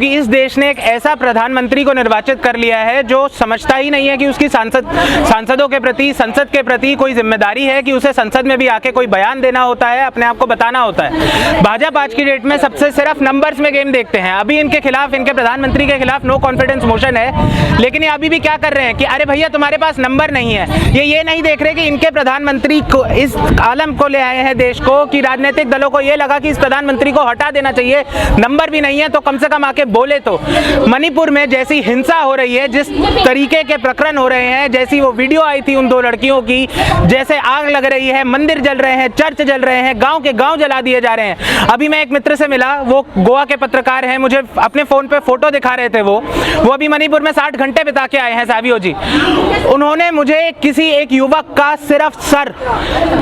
कि इस देश ने एक ऐसा प्रधानमंत्री को निर्वाचित कर लिया है जो समझता ही नहीं है कि उसकी सांसदों के प्रति, संसद के प्रति कोई जिम्मेदारी है कि उसे संसद में भी आके कोई बयान देना होता है, अपने आप को बताना होता है। भाजपा आज की डेट में सबसे सिर्फ नंबर्स में गेम देखते हैं। अभी इनके खिलाफ, इनके प्रधानमंत्री के खिलाफ नो कॉन्फिडेंस मोशन है, लेकिन ये अभी भी क्या कर रहे हैं कि अरे भैया तुम्हारे पास नंबर नहीं है। ये नहीं देख रहे कि इनके प्रधानमंत्री को इस आलम को ले आए हैं देश को कि राजनीतिक दलों को ये लगा कि इस प्रधानमंत्री को हटा देना चाहिए, नंबर भी नहीं है तो कम से कम आके बोले। तो मणिपुर में जैसी हिंसा हो रही है, जिस तरीके के प्रकरण हो रहे हैं, जैसी वो वीडियो आई थी उन दो लड़कियों की, जैसे आग लग रही है, मंदिर जल रहे हैं, चर्च जल रहे हैं, गांव के गांव जला दिए जा रहे हैं। अभी मैं एक मित्र से मिला, वो गोवा के पत्रकार हैं, मुझे अपने फोन पे फोटो दिखा रहे थे। वो अभी मणिपुर में 60 घंटे बिता के आए हैं सावियो जी। उन्होंने मुझे किसी एक युवक का सिर्फ सर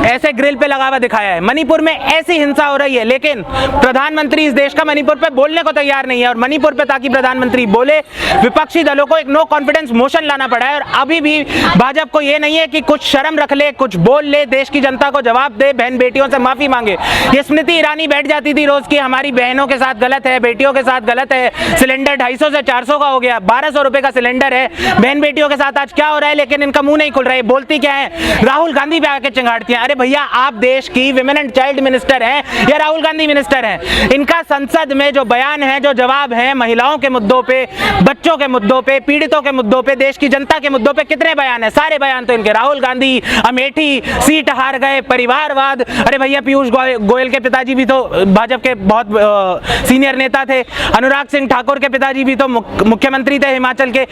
ऐसे ग्रिल पे लगा हुआ दिखाया है। मणिपुर में ऐसी हिंसा हो रही है, लेकिन प्रधानमंत्री इस देश का मणिपुर पे बोलने को तैयार नहीं है। और मणिपुर पे ताकि प्रधानमंत्री बोले, विपक्षी दलों को एक नो कॉन्फिडेंस मोशन लाना पड़ा है। और अभी भी भाजपा को ये नहीं है कि कुछ शर्म रख ले, कुछ बोल ले, देश की जनता को जवाब दे, बहन बेटियों से माफी मांगे। ये स्मृति ईरानी बैठ जाती थी रोज की हमारी बहनों के साथ गलत है, बेटियों के साथ गलत है, सिलेंडर 250 से 400 का हो गया, 1200 रुपए का सिलेंडर है, बहन बेटियों के साथ आज क्या हो रहा है, लेकिन इनका मुंह नहीं खुल रहा है। बोलती क्या है? राहुल गांधी पे आके चिंगाड़ती है। अरे भैया, आप देश की विमेन एंड चाइल्ड मिनिस्टर हैं या राहुल गांधी मिनिस्टर हैं? इनका संसद में जो बयान है, जो जवाब है, महिलाओं के मुद्दों पे, बच्चों के मुद्दों पे, पीड़ितों के मुद्दों पे, देश की जनता के मुद्दों पे कितने बयान है? सारे बयान तो इनके। राहुल गांधी अमेठी सीट हार गए, परिवारवाद। अरे भैया, पीयूष गोयल के पिताजी भी तो भाजपा के बहुत सीनियर नेता थे। अनुराग सिंह ठाकुर के पिताजी भी तो मुख्यमंत्री थे हिमाचल के।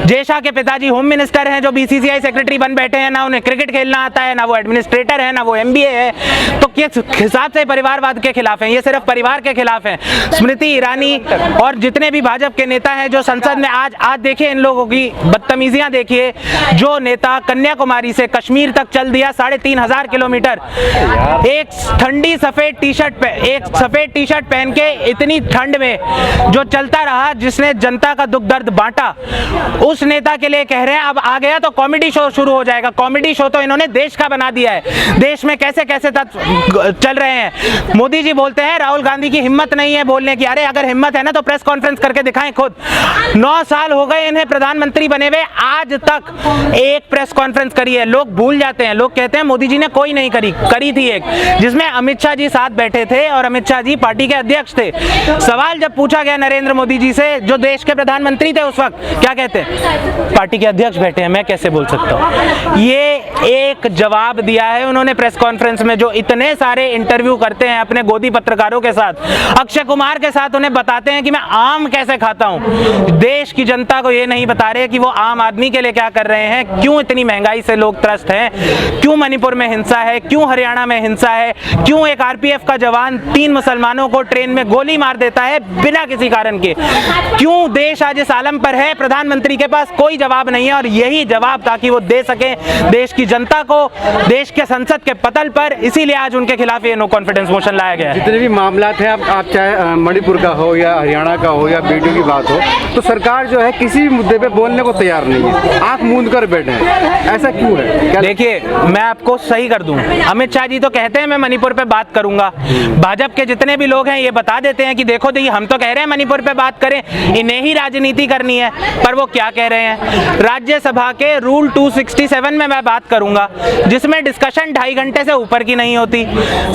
जयशाह के पिताजी होम मिनिस्टर हैं, जो बीसीसीआई सेक्रेटरी बन बैठे हैं। ना उन्हें क्रिकेट खेलना आता है, ना वो एडमिनिस्ट्रेटर है, ना वो एमबीए है। तो किस हिसाब से परिवारवाद के खिलाफ हैं? ये सिर्फ परिवार के खिलाफ हैं। स्मृति ईरानी और जितने भी भाजपा के नेता हैं जो संसद में आज देखिए इन लोगों की बदतमीजियां देखिए। जो नेता कन्याकुमारी से कश्मीर तक चल दिया 3500 किलोमीटर, एक ठंडी सफेद टी शर्ट पहन के इतनी ठंड में जो चलता रहा, जिसने जनता का दुख दर्द बांटा, उस नेता के लिए कह रहे हैं अब आ गया तो कॉमेडी शो शुरू हो जाएगा। कॉमेडी शो तो इन्होंने देश का बना दिया है। देश में कैसे कैसे तत्व चल रहे हैं। मोदी जी बोलते हैं राहुल गांधी की हिम्मत नहीं है बोलने की। अरे अगर हिम्मत है ना तो प्रेस कॉन्फ्रेंस करके दिखाएं खुद। 9 साल हो गए इन्हें प्रधानमंत्री बने हुए, आज तक एक प्रेस कॉन्फ्रेंस करी है। लोग भूल जाते हैं, लोग कहते हैं मोदी जी ने कोई नहीं करी थी एक, जिसमें अमित शाह जी साथ बैठे थे और अमित शाह जी पार्टी के अध्यक्ष थे। सवाल जब पूछा गया नरेंद्र मोदी जी से, जो देश के प्रधानमंत्री थे उस वक्त, क्या कहते हैं? पार्टी के अध्यक्ष बैठे हैं, मैं कैसे बोल सकता हूँ? ये एक जवाब दिया है उन्होंने प्रेस कॉन्फ्रेंस में। जो इतने सारे इंटरव्यू करते हैं अपने गोदी पत्रकारों के साथ, अक्षय कुमार के साथ, उन्हें बताते हैं कि मैं आम कैसे खाता हूँ। देश की जनता को ये नहीं बता रहे कि वो आम आदमी के लिए क्या कर रहे हैं, क्यों इतनी महंगाई से लोग त्रस्त हैं, क्यों मणिपुर में हिंसा है, क्यों हरियाणा में हिंसा है, क्यों एक आरपीएफ का जवान 3 मुसलमानों को ट्रेन में गोली मार देता है बिना किसी कारण के, क्यों देश आज इस आलम पर है। प्रधानमंत्री के पास कोई जवाब नहीं है, और यही जवाब ताकि वो दे सके देश की जनता को, देश के संसद के पटल पर, इसीलिए आज उनके खिलाफ ये नो कॉन्फिडेंस मोशन लाया गया है। जितने भी मामला हैं, आप चाहे मणिपुर का हो या हरियाणा का हो या बेटियों की बात हो, तो सरकार जो है किसी भी मुद्दे पे बोलने को तैयार नहीं है, आंख मूंद कर बैठे हैं। ऐसा क्यों है? देखिए, मैं आपको सही कर दूं, अमित शाह जी तो कहते हैं मैं मणिपुर पे बात करूंगा। भाजपा के जितने भी लोग हैं ये बता देते हैं कि देखो देखिए हम तो कह रहे हैं मणिपुर पे बात करें, इन्हें ही राजनीति करनी है। पर वो क्या कह रहे हैं? राज्यसभा के रूल 267 में मैं बात करूंगा, जिसमें डिस्कशन 2.5 घंटे से ऊपर की नहीं होती।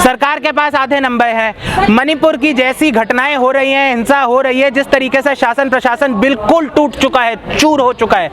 सरकार के पास आधे नंबर हैं। मणिपुर की जैसी घटनाएं हो रही हैं, हिंसा हो रही है, जिस तरीके से शासन प्रशासन बिल्कुल टूट चुका है, चूर हो चुका है,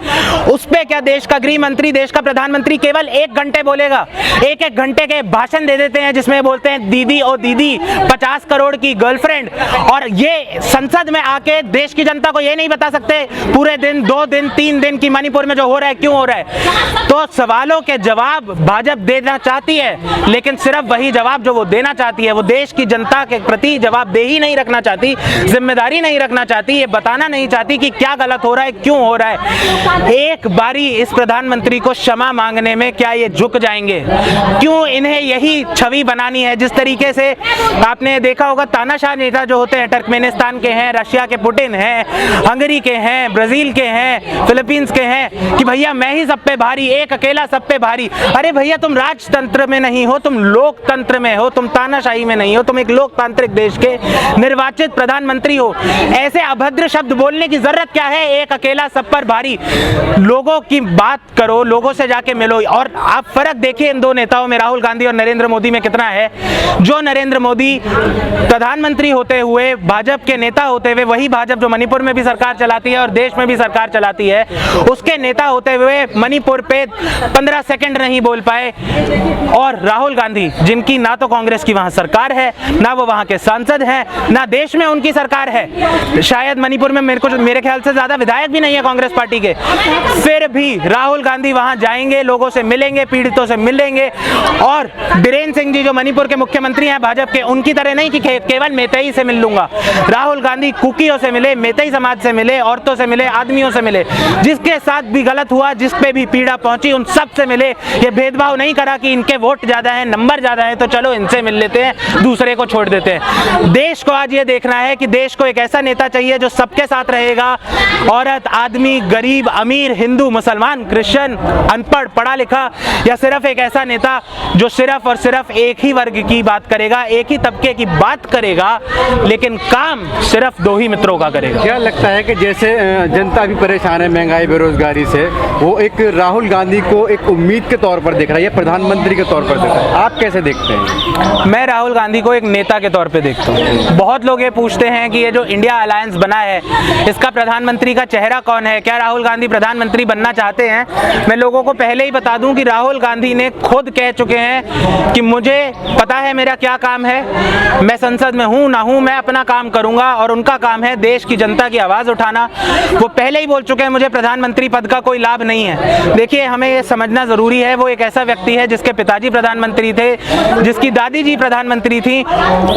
उस पे क्या देश का गृह मंत्री, देश का प्रधानमंत्री केवल 1 घंटे बोलेगा? 1-1 घंटे के भाषण दे देते हैं जिसमें बोलते हैं दीदी ओ दीदी, 50 करोड़ की गर्लफ्रेंड। और ये संसद में आके देश की जनता को ये नहीं बता सकते पूरे दिन, 2 दिन, 3 दिन की मणिपुर में जो हो रहा है क्यों हो रहा है। तो सवालों के जवाब भाजपा देना चाहती है, लेकिन सिर्फ वही जवाब जो वो देना चाहती है, वो देश की जनता के प्रति जवाबदेही नहीं रखना चाहती, जिम्मेदारी नहीं रखना चाहती, ये बताना नहीं चाहती कि क्या गलत हो रहा है, क्यों हो रहा है। एक बारी इस प्रधानमंत्री को क्षमा मांगने में क्या ये झुक जाएंगे? क्यों इन्हें यही छवि बनानी है? जिस तरीके से आपने देखा होगा तानाशाह नेता जो होते हैं, टर्कमेनिस्तान के हैं, रशिया के पुतिन हैं, हंगरी के हैं, ब्राजील के हैं, फिलीपींस के हैं, कि भैया मैं ही सब पे भारी, एक अकेला सब पे पे भारी। अरे भैया, तुम राजतंत्र में नहीं हो, तुम लोकतंत्र में हो, तुम तानाशाही में नहीं हो, तुम एक लोकतांत्रिक देश के निर्वाचित प्रधानमंत्री हो। ऐसे अभद्र शब्द बोलने की जरूरत क्या है? एक अकेला सब पर भारी। लोगों की बात करो, लोगों से जाके मिलो। और आप फर्क देखिए इन दो नेताओं में, राहुल गांधी और नरेंद्र मोदी में, कितना है। जो नरेंद्र मोदी प्रधानमंत्री होते हुए, भाजपा के नेता होते हुए, वही भाजपा जो मणिपुर में भी सरकार चलाती है और देश में भी सरकार चलाती है, उसके नेता होते हुए मणिपुर पे 15 सेकंड नहीं बोल पाए। और राहुल गांधी, जिनकी ना तो कांग्रेस की वहां सरकार है, ना वो वहां के सांसद हैं, ना देश में उनकी सरकार है, शायद मणिपुर में मेरे ख्याल से ज्यादा विधायक भी नहीं है कांग्रेस पार्टी के, फिर भी राहुल गांधी वहां जाएंगे, लोगों से मिलेंगे, पीड़ितों से मिलेंगे। और बीरेन सिंह जी जो मणिपुर के मुख्यमंत्री हैं भाजपा के, उनकी तरह नहीं कि केवल मेतई से मिल लूंगा। राहुल गांधी कुकियों से मिले, मेतई समाज से मिले, औरतों से मिले, आदमियों से मिले, जिसके साथ भी गलत हुआ, जिस पे भी पीड़ा पहुंची, उन सब से मिले। ये भेदभाव नहीं करा कि इनके वोट ज्यादा हैं, नंबर ज्यादा है, तो चलो इनसे मिल लेते हैं, दूसरे को छोड़ देते हैं। देश को आज ये देखना है कि देश को एक ऐसा नेता चाहिए जो सबके साथ रहेगा, औरत, आदमी, गरीब, अमीर, हिंदू, मुसलमान, क्रिश्चियन, अनपढ़, पढ़ा लिखा, या सिर्फ एक ऐसा नेता जो सिर्फ और सिर्फ एक ही वर्ग की बात करेगा, एक ही तबके की बात करेगा, लेकिन काम सिर्फ दो ही मित्रों का करेगा। क्या लगता है कि जैसे जनता भी परेशान है महंगाई, बेरोजगारी से, वो एक राहुल गांधी को एक उम्मीद के तौर पर देख रहा है या प्रधानमंत्री के तौर पर देख रहा है, आप कैसे देखते हैं? मैं राहुल गांधी को एक नेता के तौर पे देखता हूँ। बहुत लोग ये पूछते हैं कि ये जो इंडिया अलायंस बना है, इसका प्रधानमंत्री का चेहरा कौन है, क्या राहुल गांधी प्रधानमंत्री बनना चाहते हैं? मैं लोगों को पहले ही बता दूं कि राहुल गांधी ने खुद कह चुके हैं कि मुझे पता है मेरा क्या काम है, मैं संसद में हूं ना हूं, मैं अपना काम करूंगा, और उनका काम है देश की जनता की आवाज उठाना। वो पहले ही बोल चुके हैं मुझे प्रधानमंत्री पद का कोई लाभ नहीं है। देखिए, हमें ये समझना जरूरी है, वो एक ऐसा व्यक्ति है जिसके पिताजी प्रधानमंत्री थे, जिसकी दादी जी प्रधानमंत्री थी,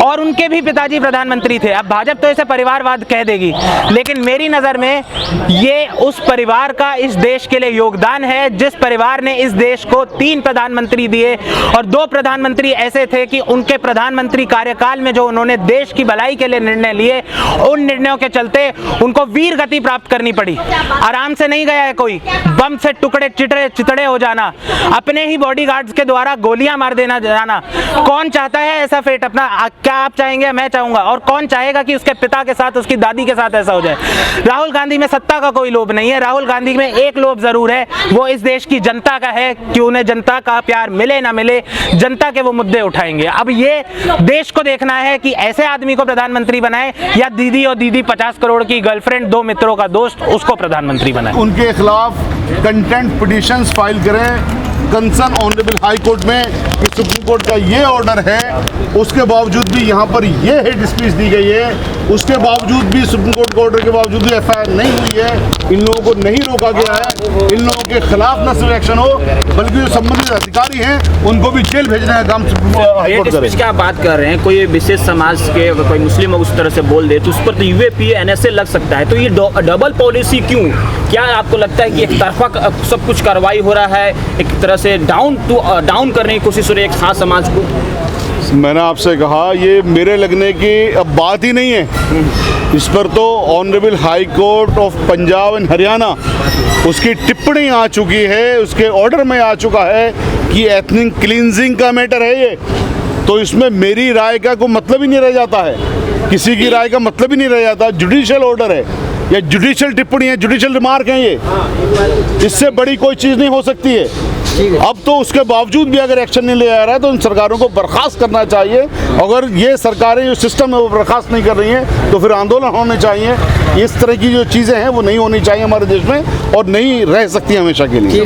और उनके भी पिताजी प्रधानमंत्री थे। अब भाजपा तो इसे परिवारवाद कह देगी, लेकिन मेरी नजर में ये उस परिवार का इस देश के लिए योगदान है, जिस परिवार ने इस देश को 3 प्रधानमंत्री दिए, और 2 प्रधानमंत्री ऐसे थे कि उनके प्रधानमंत्री कार्यकाल में जो उन्होंने देश की भलाई के लिए निर्णय लिए, उन निर्णयों के चलते उनको वीर गति प्राप्त करनी पड़ी। आराम से नहीं गया है कोई, बम से टुकड़े चितड़े हो जाना, अपने ही बॉडीगार्ड्स के द्वारा गोलियां मार देना जाना, कौन चाहता है ऐसा फेट अपना? क्या आप चाहेंगे? मैं चाहूंगा। और कौन चाहेगा कि उसके पिता के साथ, उसकी दादी के साथ ऐसा हो जाए? राहुल गांधी में सत्ता का कोई लोभ नहीं है, राहुल गांधी में एक लोभ जरूर है, वो इस देश की जनता का है कि उन्हें जनता का प्यार मिले ना मिले, जनता के वो मुद्दे उठाएंगे। अब ये देश को देखना है कि ऐसे आदमी को प्रधानमंत्री बनाए, या दीदी और दीदी 50 करोड़ की गर्लफ्रेंड, 2 मित्रों का दोस्त, उसको प्रधानमंत्री बनाए। उनके खिलाफ कंटेम्प्ट पिटीशंस फाइल करें कंसर्न ऑनरेबल हाई कोर्ट में कि सुप्रीम कोर्ट का ये ऑर्डर है, उसके बावजूद भी यहाँ पर ये हेड स्पीच दी गई है, उसके बावजूद भी सुप्रीम कोर्ट के ऑर्डर के बावजूद भी FIR नहीं हुई है, इन लोगों को नहीं रोका गया है, इन लोगों के खिलाफ न सिर्फ एक्शन हो बल्कि जो संबंधित अधिकारी हैं उनको भी जेल भेजने का काम सुप्रीम कोर्ट करे। क्या बात कर रहे हैं, कोई विशेष समाज के अगर कोई मुस्लिम उस तरह से बोल दे तो उस पर तो UAPA NSA लग सकता है, तो ये डबल पॉलिसी क्यों? क्या आपको लगता है कि एक तरफा सब कुछ कार्रवाई हो रहा है, एक तरह से डाउन करने की कोशिश हो रही है एक खास समाज को? मैंने आपसे कहा ये मेरे लगने की अब बात ही नहीं है, इस पर तो honourable high court of Punjab and Haryana उसकी टिप्पणी आ चुकी है, उसके ऑर्डर में आ चुका है कि एथनिक क्लींजिंग का मैटर है ये, तो इसमें मेरी राय का कोई मतलब ही नहीं रह जाता है, किसी की राय का मतलब ही नहीं रह जाता। जुडिशियल ऑर्डर है या जुडिशियल टिप्पणी है, जुडिशियल रिमार्क है ये, इससे बड़ी कोई चीज़ नहीं हो सकती है। अब तो उसके बावजूद भी अगर एक्शन नहीं लिया जा रहा है तो उन सरकारों को बर्खास्त करना चाहिए। अगर ये सरकारें जो सिस्टम है वो बर्खास्त नहीं कर रही हैं तो फिर आंदोलन होने चाहिए। इस तरह की जो चीज़ें हैं वो नहीं होनी चाहिए हमारे देश में और नहीं रह सकती हमेशा के लिए।